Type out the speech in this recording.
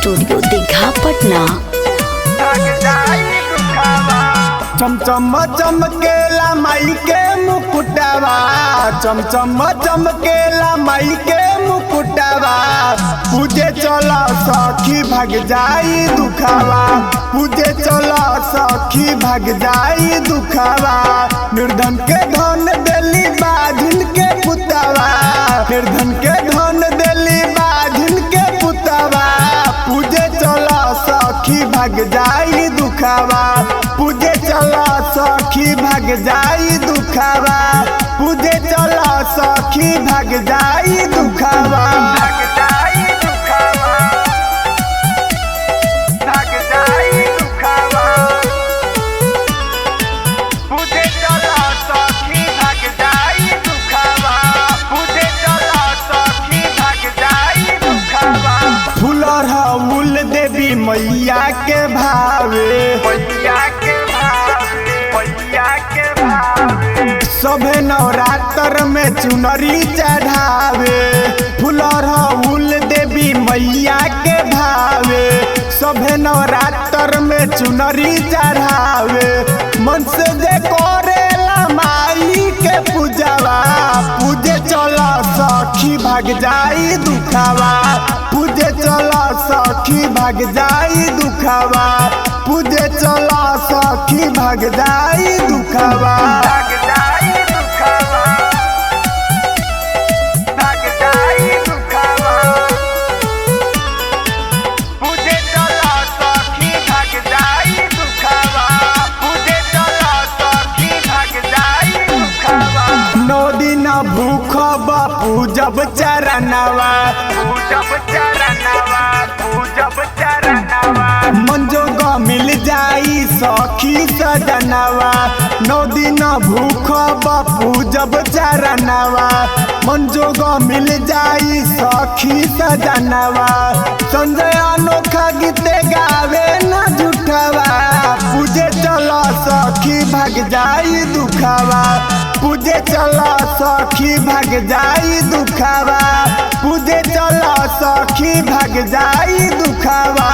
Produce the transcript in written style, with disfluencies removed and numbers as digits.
Studio Digha Patna. चमचम चमकेला माई के मुकुटवा, चमचम चमकेला माई के मुकुटवा। पूजे चला सखी भाग जाई दुखावा, पूजे चला सखी भाग जाई दुखावा। निर्धन के धन देली बाधिन के पुतवा, निर्धन के धन देली बाधिन के पुतवा। पूजे चला सखी भाग जाई दुखावा, पूजे चला सखी भाग जाई दुखावा। पूजे चला सखी भाग जाई दुखावा। फूल देवी मैया के भावे, सभे नवरात्र में चुनरी चढ़ावे। फूल देवी मैया के भावे, सभे नवरात्र में चुनरी चढ़ावे। मन से जे करेला माई के पूजवा, पूजे चला सखी भाग जाई दुखावा। पूजे चला सखी भाग जाई दुखावा, पूजे चला सखी भाग जाई दुखावा। भूख बापू जब चरनवा, मंजोग मिल जाई सखी सजनवा। 9 दिन भूख बापू जब चरनवा, मंजोग मिल जाई सखी सजनवा। संजय अनोखा गीते गावे न झूठवा, पूजे चला सखी भाग जाई दुखावा। पूजे चला सखी भाग जाई दुखावा, पूजे चला सखी भाग जाई दुखावा।